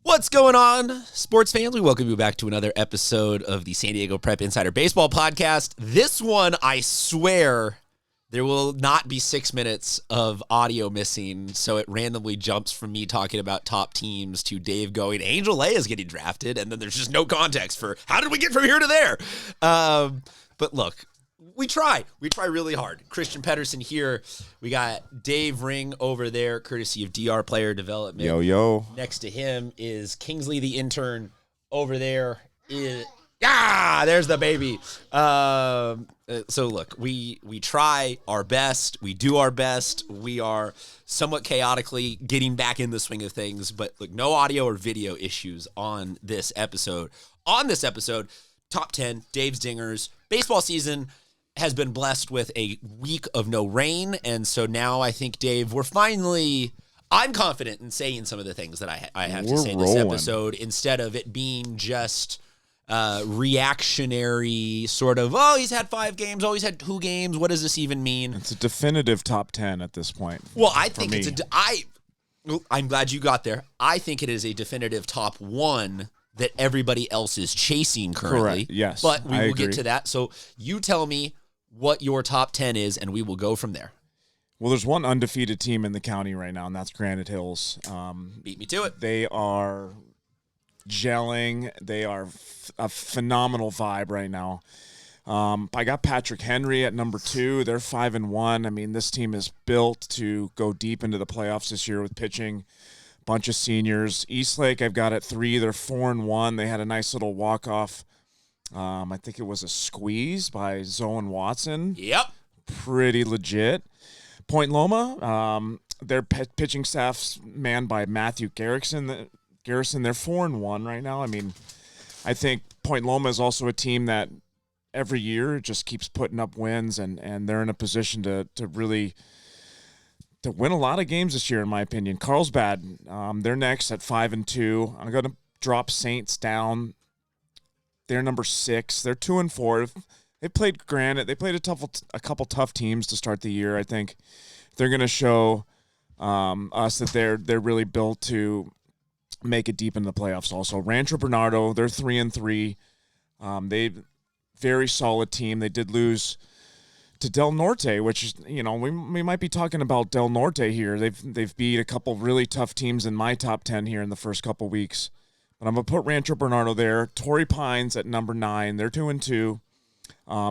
What's going on, sports fans? We welcome you back to another episode of the San Diego Prep Insider Baseball Podcast. This one, I swear, there will not be 6 minutes of audio missing, so it randomly jumps from me talking about top teams to Dave going, Angel A is getting drafted, and then there's just no context for how did we get from here to there? But look, we try really hard. Christian Pedersen here. We got Dave Ring over there, courtesy of DR Player Development. Yo. Next to him is Kingsley, the intern. Over there is there's the baby. So look, we try our best. We do our best. We are somewhat chaotically getting back in the swing of things, but look, no audio or video issues on this episode. On this episode, top 10 Dave's Dingers. Baseball season has been blessed with a week of no rain, and so now I think, Dave, I'm confident in saying some of the things that I have to say in this episode, instead of it being just reactionary sort of, he's had 5 games, he's had 2 games, what does this even mean? It's a definitive top 10 at this point. Well, I think I'm glad you got there. I think it is a definitive top 1 that everybody else is chasing currently. Correct. Yes, but we will get to that. So you tell me what your top 10 is, and we will go from there. Well, there's one undefeated team in the county right now, and that's Granite Hills. Beat me to it. They are gelling. They are a phenomenal vibe right now. I got Patrick Henry at number 2. They're 5-1. I mean, this team is built to go deep into the playoffs this year with pitching. Bunch of seniors. Eastlake I've got at 3. They're 4-1. They had a nice little walk-off. I think it was a squeeze by Zoe Watson. Yep. Pretty legit. Point Loma, their pitching staff's manned by Matthew Garrison. They're 4-1 right now. I mean, I think Point Loma is also a team that every year just keeps putting up wins, and they're in a position to really to win a lot of games this year, in my opinion. Carlsbad, they're next at 5-2. I'm going to drop Saints down. They're number 6. They're 2-4. They played Granite. They played a couple tough teams to start the year. I think they're going to show us that they're really built to make it deep in the playoffs. Also, Rancho Bernardo, they're 3-3. They very solid team. They did lose to Del Norte, which is, we might be talking about Del Norte here. They've beat a couple really tough teams in my top 10 here in the first couple weeks. But I'm going to put Rancho Bernardo there. Torrey Pines at number 9. They're 2-2.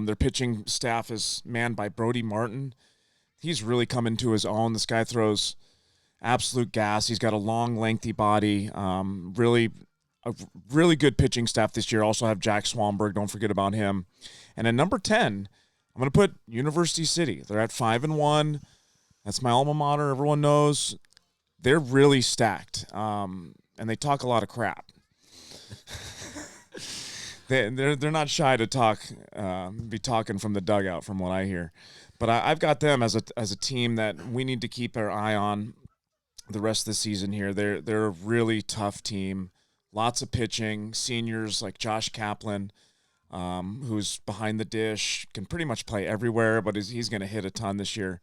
Their pitching staff is manned by Brody Martin. He's really come into his own. This guy throws absolute gas. He's got a long, lengthy body. Really good pitching staff this year. Also have Jack Swanberg. Don't forget about him. And at number 10, I'm going to put University City. They're at 5-1. That's my alma mater. Everyone knows they're really stacked. And they talk a lot of crap. They're not shy to talk, be talking from the dugout, from what I hear. But I've got them as a team that we need to keep our eye on the rest of the season here. They're a really tough team. Lots of pitching. Seniors like Josh Kaplan, who's behind the dish, can pretty much play everywhere, but he's going to hit a ton this year.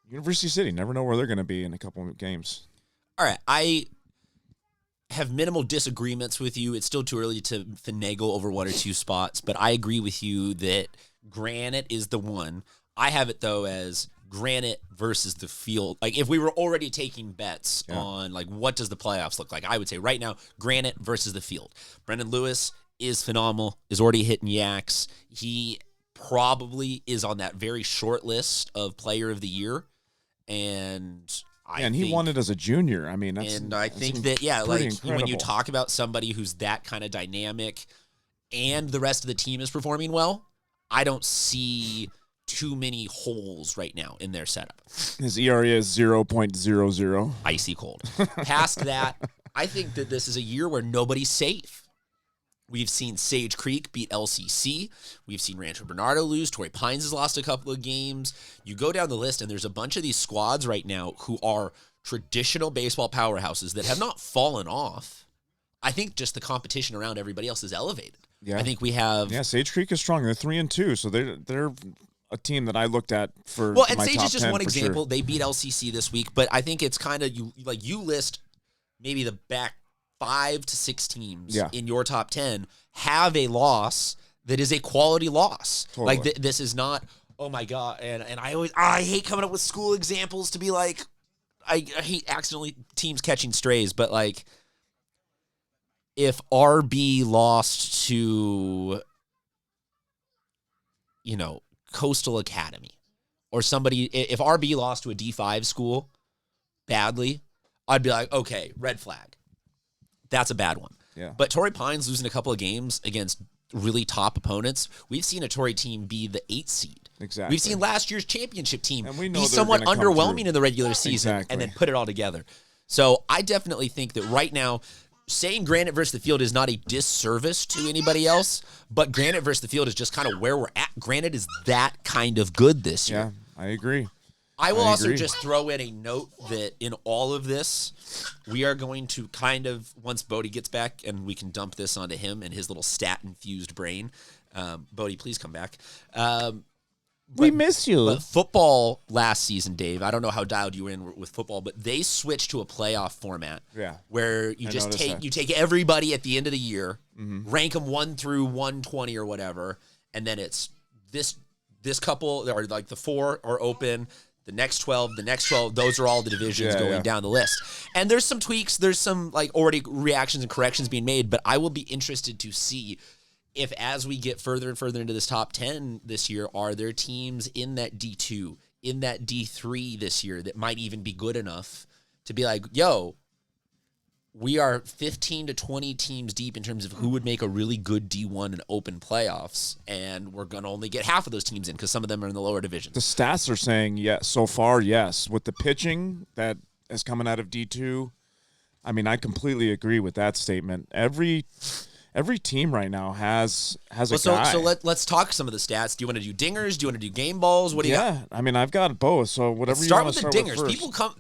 University City, never know where they're going to be in a couple of games. All right, I have minimal disagreements with you. It's still too early to finagle over 1 or 2 spots, but I agree with you that Granite is the one. I have it, though, as Granite versus the field. Like, if we were already taking bets on, like, what does the playoffs look like, I would say right now, Granite versus the field. Brendan Lewis is phenomenal, is already hitting yaks. He probably is on that very short list of Player of the Year, and he won it as a junior. I mean, I think that, incredible. When you talk about somebody who's that kind of dynamic and the rest of the team is performing well, I don't see too many holes right now in their setup. His ERA is 0.00. Icy cold. Past that, I think that this is a year where nobody's safe. We've seen Sage Creek beat LCC. We've seen Rancho Bernardo lose. Torrey Pines has lost a couple of games. You go down the list, and there's a bunch of these squads right now who are traditional baseball powerhouses that have not fallen off. I think just the competition around everybody else is elevated. Yeah. I think we have... Yeah, Sage Creek is strong. They're 3-2, so they're a team that I looked at for Well, and my Sage top is just 10 one for example. sure. They beat LCC this week, but I think it's kind of, you list maybe the back 5 to 6 teams Yeah. in your top 10 have a loss that is a quality loss. Totally. Like this is not, oh my God. And I hate coming up with school examples to be like, I hate accidentally teams catching strays, but like if RB lost to, Coastal Academy or somebody, if RB lost to a D5 school badly, I'd be like, okay, red flag. That's a bad one. Yeah. But Torrey Pines losing a couple of games against really top opponents. We've seen a Torrey team be the 8th seed. Exactly. We've seen last year's championship team And we know be they're somewhat gonna come underwhelming through. in the regular season Exactly. and then put it all together. So I definitely think that right now, saying Granite versus the Field is not a disservice to anybody else, but Granite versus the Field is just kind of where we're at. Granite is that kind of good this year. Yeah, I agree. I will also agree. just throw in a note that in all of this, we are going to kind of, once Bodie gets back, and we can dump this onto him and his little stat-infused brain. Bodie, please come back. We miss you. But football last season, Dave, I don't know how dialed you were in with football, but they switched to a playoff format. Yeah. Where you I just noticed that. you take everybody at the end of the year, rank them 1 through 120 or whatever, and then it's this couple, or like the 4 are open, the next 12, those are all the divisions going down the list. And there's some tweaks, there's some like already reactions and corrections being made, but I will be interested to see if as we get further and further into this top 10 this year, are there teams in that D2, in that D3 this year that might even be good enough to be like, yo, we are 15 to 20 teams deep in terms of who would make a really good D1 and open playoffs, and we're going to only get half of those teams in because some of them are in the lower divisions. The stats are saying yes. So far, yes. With the pitching that is coming out of D2, I mean, I completely agree with that statement. Every team right now has a guy. So let's talk some of the stats. Do you want to do dingers? Do you want to do game balls? What do you got? Yeah, I mean, I've got both. So whatever Start you want with to the start dingers. with first. People come.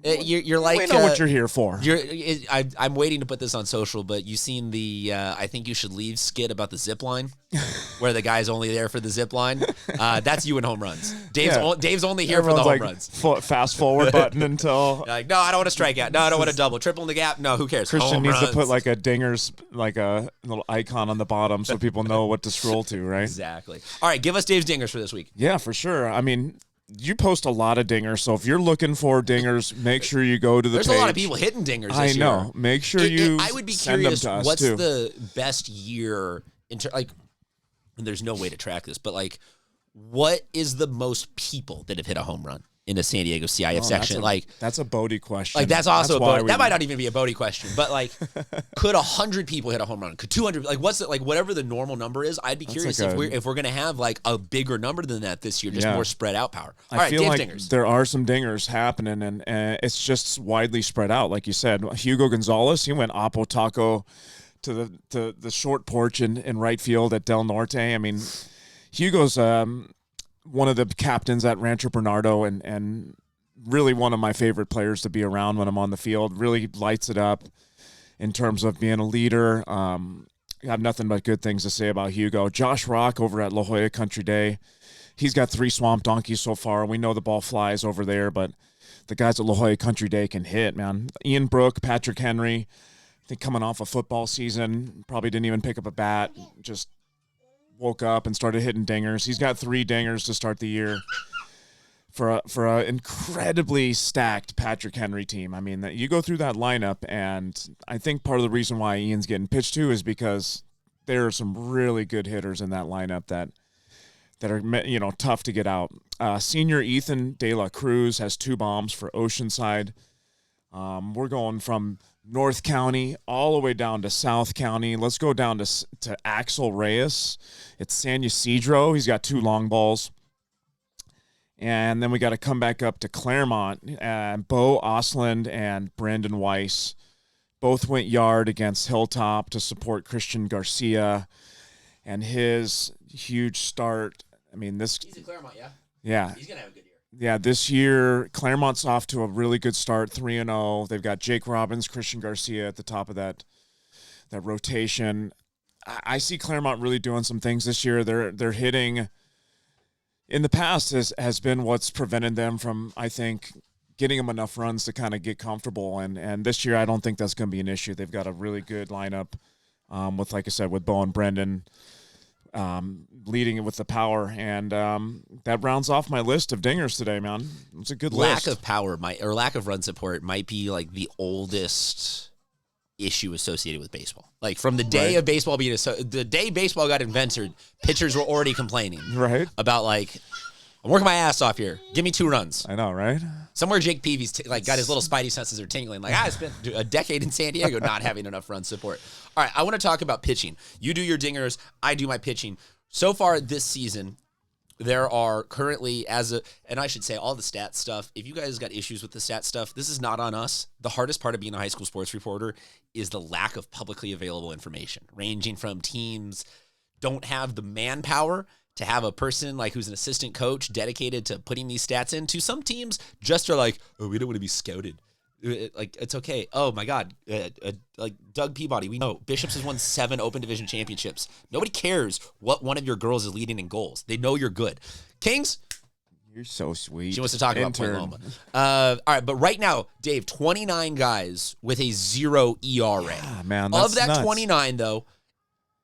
You're like, we know what you're here for. I'm waiting to put this on social, but you seen the I think you should leave skit about the zip line, where the guy's only there for the zip line. That's you and home runs. Dave's only here for the home runs. Fast forward button until Like, no, I don't want to strike out. No, I don't want to double. Triple in the gap. No, who cares? Christian Home needs runs. to put like a dingers, like a little icon on the bottom so people know what to scroll to, right? Exactly. All right, give us Dave's dingers for this week. Yeah, for sure. I mean, you post a lot of dingers, so if you're looking for dingers, make sure you go to the There's page. a lot of people hitting dingers this I know. year. Make sure you I would be send curious, them to us what's too. the best year, and there's no way to track this, but like, what is the most people that have hit a home run in a San Diego CIF section? That's a Bodie question. Like that's also why that might not even be a Bodie question, but like, could 100 people hit a home run? Could 200? Like, what's it like? Whatever the normal number is, I'd be curious if we're gonna have like a bigger number than that this year, just more spread out power. All right, I feel Dave like dingers. there are some dingers happening, and it's just widely spread out. Like you said, Hugo Gonzalez, he went Apo Taco to the short porch in right field at Del Norte. I mean, Hugo's one of the captains at Rancho Bernardo, and really one of my favorite players to be around when I'm on the field. Really lights it up in terms of being a leader. I have nothing but good things to say about Hugo. Josh Rock over at La Jolla Country Day. He's got 3 swamp donkeys so far. We know the ball flies over there, but the guys at La Jolla Country Day can hit, man. Ian Brook, Patrick Henry, I think coming off a football season, probably didn't even pick up a bat, just woke up and started hitting dingers. He's got 3 dingers to start the year for a incredibly stacked Patrick Henry team. I mean, you go through that lineup, and I think part of the reason why Ian's getting pitched to is because there are some really good hitters in that lineup that are tough to get out. Senior Ethan De La Cruz has 2 bombs for Oceanside. We're going from North County all the way down to South County. Let's go down to Axel Reyes. It's San Ysidro. He's got 2 long balls. And then we got to come back up to Claremont. Bo Osland and Brandon Weiss both went yard against Hilltop to support Christian Garcia and his huge start. I mean, He's in Claremont, yeah. Yeah. He's gonna have a good year. Yeah, this year, Claremont's off to a really good start, 3-0. They've got Jake Robbins, Christian Garcia at the top of that rotation. I see Claremont really doing some things this year. They're hitting. In the past has been what's prevented them from, I think, getting them enough runs to kind of get comfortable. And this year, I don't think that's going to be an issue. They've got a really good lineup with, like I said, with Bo and Brendan leading it with the power. And that rounds off my list of dingers today, man. It's a good list. Lack of power or lack of run support might be like the oldest issue associated with baseball. Like from the day of baseball being the day baseball got invented, pitchers were already complaining about like, I'm working my ass off here. Give me 2 runs. I know, right? Somewhere Jake Peavy's got his little spidey senses are tingling. Like, I spent a decade in San Diego not having enough run support. All right, I want to talk about pitching. You do your dingers. I do my pitching. So far this season, there are currently, and I should say all the stat stuff, if you guys got issues with the stat stuff, this is not on us. The hardest part of being a high school sports reporter is the lack of publicly available information, ranging from teams don't have the manpower to have a person like who's an assistant coach dedicated to putting these stats in, to some teams just are like, oh, we don't want to be scouted. Like, it's okay. Oh my God. Like Doug Peabody, we know Bishops has won 7 open division championships. Nobody cares what one of your girls is leading in goals. They know you're good. Kings, you're so sweet. She wants to talk about Point Loma. All right, but right now, Dave, 29 guys with a 0 ERA. Yeah, man, that's of that nuts. 29, though,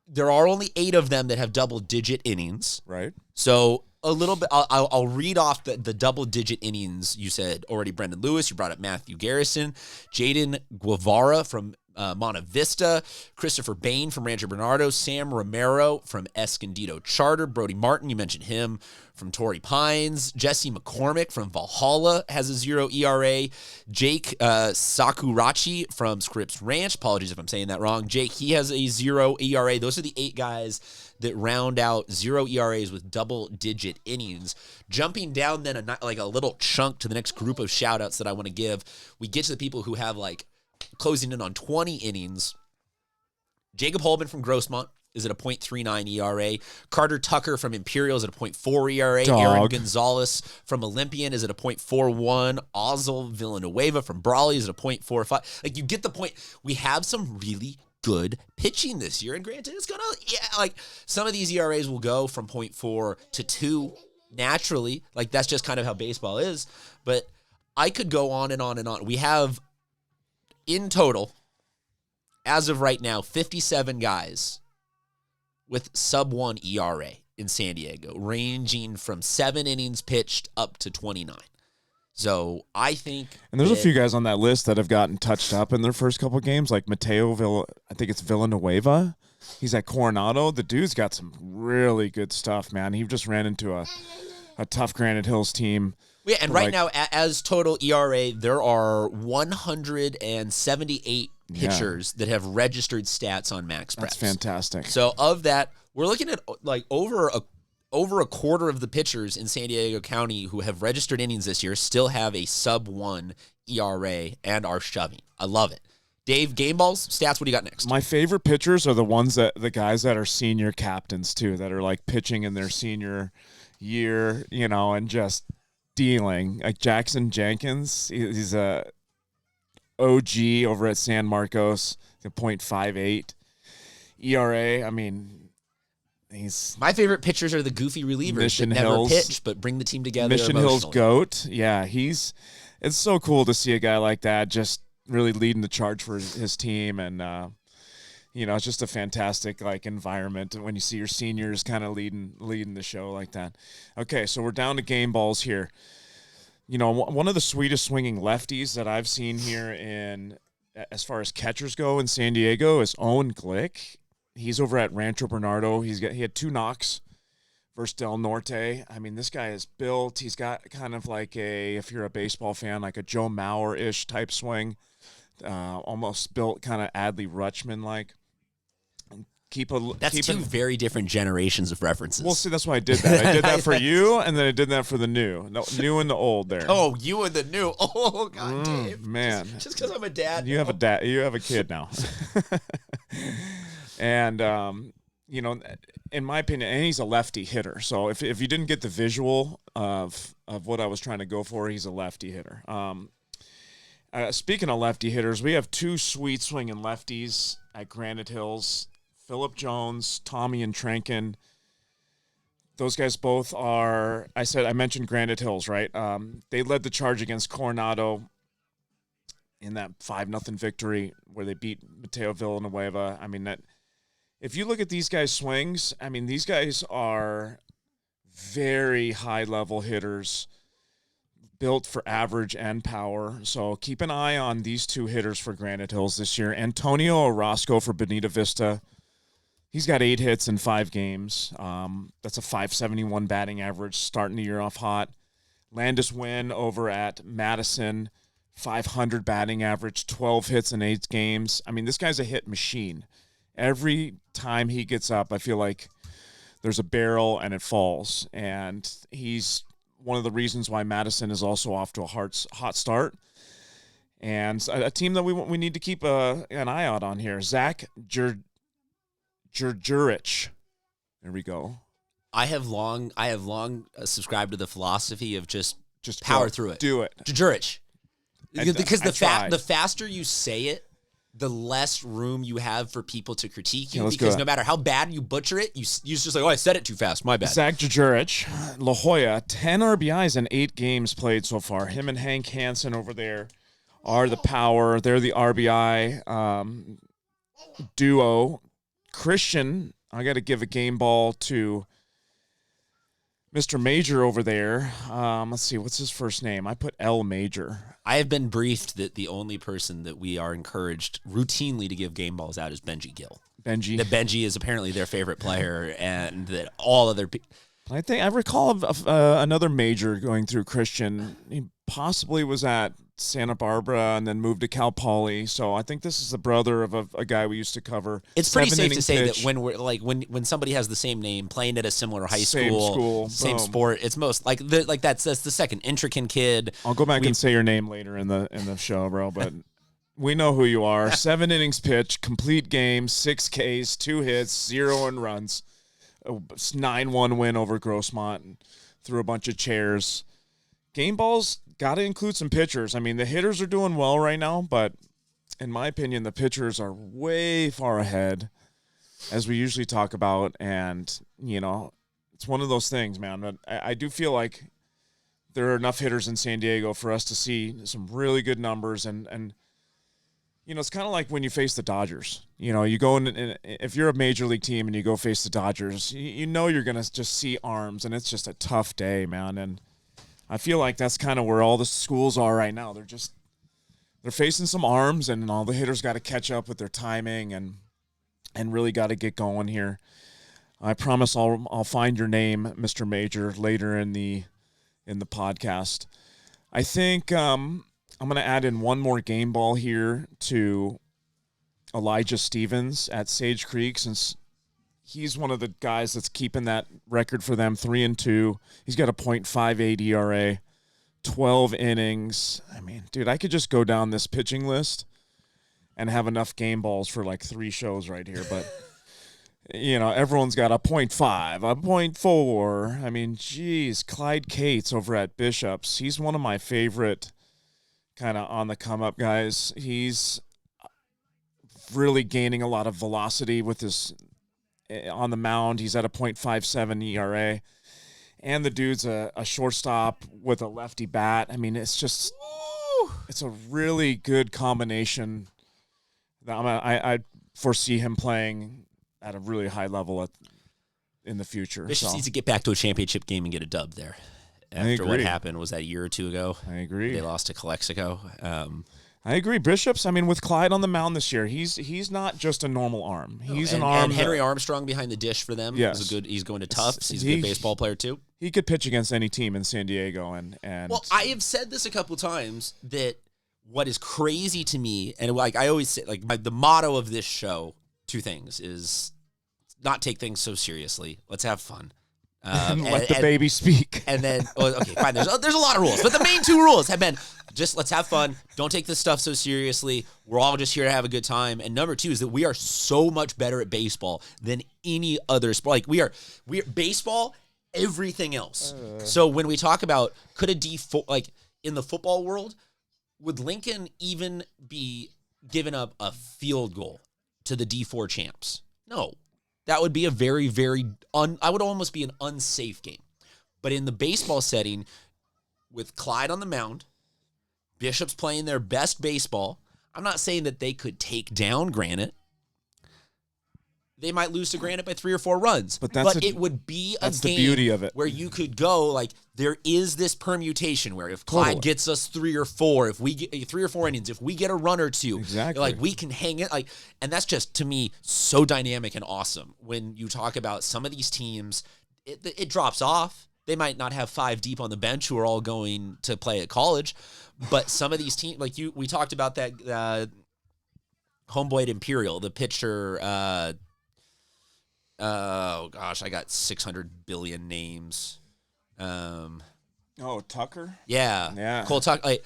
there are only 8 of them that have double-digit innings. Right. So a little bit. I'll read off the double-digit innings. You said already Brendan Lewis. You brought up Matthew Garrison, Jaden Guevara from Monta Vista, Christopher Bain from Rancho Bernardo, Sam Romero from Escondido Charter, Brody Martin, you mentioned him, from Torrey Pines, Jesse McCormick from Valhalla has a 0 ERA, Jake Sakurachi from Scripps Ranch, apologies if I'm saying that wrong, Jake, he has a 0 ERA. Those are the 8 guys that round out 0 ERAs with double-digit innings. Jumping down then a little chunk to the next group of shout-outs that I want to give, we get to the people who have like closing in on 20 innings. Jacob Holman from Grossmont is at a .39 ERA. Carter Tucker from Imperial is at a .4 ERA. Dog. Aaron Gonzalez from Olympian is at a .41. Ozil Villanueva from Brawley is at a .45. Like, you get the point. We have some really good pitching this year, and granted, it's gonna, like, some of these ERAs will go from .4 to 2 naturally. Like, that's just kind of how baseball is. But I could go on and on and on. We have, in total, as of right now, 57 guys with sub-1 ERA in San Diego, ranging from 7 innings pitched up to 29. So I think, and there's a few guys on that list that have gotten touched up in their first couple of games, like Mateo I think it's Villanueva. He's at Coronado. The dude's got some really good stuff, man. He just ran into a tough Granite Hills team. Yeah, and right now, as total ERA, there are 178 pitchers that have registered stats on MaxPreps. That's fantastic. So of that, we're looking at like over a quarter of the pitchers in San Diego County who have registered innings this year still have a sub-1 ERA and are shoving. I love it. Dave, game balls, stats, what do you got next? My favorite pitchers are the guys that are senior captains too, that are like pitching in their senior year, and just dealing. Like Jackson Jenkins, he's a OG over at San Marcos, the .58 ERA. I mean, my favorite pitchers are the goofy relievers Mission that never Hills, pitch but bring the team together. Mission Hills GOAT. Yeah, it's so cool to see a guy like that just really leading the charge for his team, and it's just a fantastic like environment when you see your seniors kind of leading the show like that. Okay, so we're down to game balls here. One of the sweetest swinging lefties that I've seen here as far as catchers go in San Diego is Owen Glick. He's over at Rancho Bernardo. He had 2 knocks versus Del Norte. I mean, this guy is built. He's got kind of like if you're a baseball fan, like a Joe Mauer-ish type swing. Almost built kind of Adley Rutschman-like. That's 2 very different generations of references. Well, see, that's why I did that. I did that for you, and then I did that for the new. No, new and the old there. Oh, you and the new. Oh, God, Dave. Man. Just because I'm a dad. You have a dad. You have a kid now. And, in my opinion, and he's a lefty hitter. So if you didn't get the visual of what I was trying to go for, he's a lefty hitter. Speaking of lefty hitters, we have 2 sweet swinging lefties at Granite Hills. Phillip Jones, Tommy and Tranken. Those guys both are. I mentioned Granite Hills, right? They led the charge against Coronado in that 5-0 victory where they beat Mateo Villanueva. I mean, that if you look at these guys' swings, I mean, these guys are very high-level hitters, built for average and power. So keep an eye on these two hitters for Granite Hills this year. Antonio Orozco for Bonita Vista. He's got 8 hits in 5 games. That's a .571 batting average, starting the year off hot. Landis Wynn over at Madison, .500 batting average, 12 hits in 8 games. I mean, this guy's a hit machine. Every time he gets up, I feel like there's a barrel and it falls. And he's one of the reasons why Madison is also off to a hot start. And a team that we need to keep an eye out on here. Zach Jurjuric. There we go. I have long subscribed to the philosophy of just power through it. Do it. Jurjuric. Because the faster you say it, the less room you have for people to critique you. Yeah, because no matter how bad you butcher it, you just like, oh, I said it too fast. My bad. Zach Jurjuric, La Jolla, 10 RBIs in 8 games played so far. Him and Hank Hansen over there are the power. They're the RBI duo. Christian, I got to give a game ball to Mr. Major over there. Let's see, what's his first name? I put L Major. I have been briefed that the only person that we are encouraged routinely to give game balls out is Benji Gill. Benji. That Benji is apparently their favorite player, and that all other people. I recall another Major going through Christian. He possibly was at Santa Barbara and then moved to Cal Poly. So I think this is the brother of a guy we used to cover. It's pretty safe to say that when we're like when somebody has the same name, playing at a similar high school, same sport, it's most like that's the second Intrican kid. I'll go back and say your name later in the show, bro. But we know who you are. 7 innings pitched, complete game, 6 Ks, 2 hits, 0 runs, a 9-1 win over Grossmont, threw a bunch of chairs. Game balls got to include some pitchers. I mean, the hitters are doing well right now, but in my opinion, the pitchers are way far ahead, as we usually talk about. And, it's one of those things, man. But I do feel like there are enough hitters in San Diego for us to see some really good numbers. And it's kind of like when you face the Dodgers. You go in, if you're a major league team and you go face the Dodgers, you're going to just see arms, and it's just a tough day, man. And I feel like that's kind of where all the schools are right now. They're facing some arms, and all the hitters got to catch up with their timing and really got to get going here. I promise I'll find your name, Mr. Major, later in the podcast. I think I'm going to add in one more game ball here to Elijah Stevens at Sage Creek, since he's one of the guys that's keeping that record for them, 3-2. He's got a .58 ERA, 12 innings. I mean, dude, I could just go down this pitching list and have enough game balls for like 3 shows right here. But, everyone's got a .5, a .4. I mean, geez, Clyde Cates over at Bishops. He's one of my favorite kind of on the come-up guys. He's really gaining a lot of velocity with his on the mound. He's at a .57 ERA, and the dude's a shortstop with a lefty bat. I mean, it's just it's a really good combination. I foresee him playing at a really high level in the future. Bishop needs to get back to a championship game and get a dub there. After what happened, was that a year or 2 ago? I agree. They lost to Calexico. I agree. Bishops, I mean, with Clyde on the mound this year, he's not just a normal arm. He's an arm. And Henry Armstrong behind the dish for them. Yes. He's going to Tufts. He's a good baseball player, too. He could pitch against any team in San Diego. And well, I have said this a couple times, that what is crazy to me, and like I always say, like the motto of this show, 2 things, is not take things so seriously. Let's have fun. Let the baby speak. And then, okay, fine. There's a lot of rules, but the main 2 rules have been just let's have fun. Don't take this stuff so seriously. We're all just here to have a good time. And number 2 is that we are so much better at baseball than any other sport. Like we are baseball, everything else. So when we talk about could a D4, like in the football world, would Lincoln even be giving up a field goal to the D4 champs? No. that would be a very, very, I would almost be an unsafe game. But in the baseball setting, with Clyde on the mound, Bishop's playing their best baseball, I'm not saying that they could take down Granite. They might lose to Granite by 3 or 4 runs. But it would be a game the beauty of it. Where you could go, like, there is this permutation where if Clyde gets us 3 or 4, if we get 3 or 4 innings, if we get a run or two, exactly, like, we can hang it. Like, and that's just, to me, so dynamic and awesome. When you talk about some of these teams, it drops off. They might not have 5 deep on the bench who are all going to play at college. But some of these teams, like we talked about that homeboy at Imperial, the pitcher. Oh gosh, I got 600 billion names. Tucker. Yeah. Cole Tucker.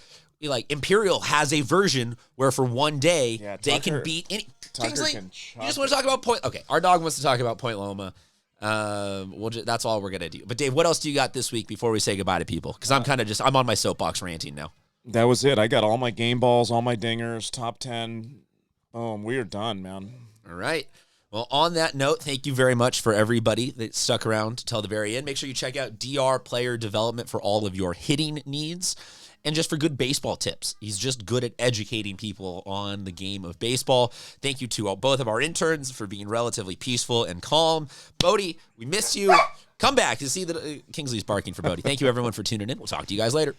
Like Imperial has a version where for one day they can beat any. Kingsley, you just want to talk about Point? Okay, our dog wants to talk about Point Loma. That's all we're gonna do. But Dave, what else do you got this week before we say goodbye to people? Because I'm on my soapbox ranting now. That was it. I got all my game balls, all my dingers, top 10. Boom, we are done, man. All right. Well, on that note, thank you very much for everybody that stuck around till the very end. Make sure you check out DR Player Development for all of your hitting needs and just for good baseball tips. He's just good at educating people on the game of baseball. Thank you to both of our interns for being relatively peaceful and calm. Bodie, we miss you. Come back to see that Kingsley's barking for Bodie. Thank you, everyone, for tuning in. We'll talk to you guys later.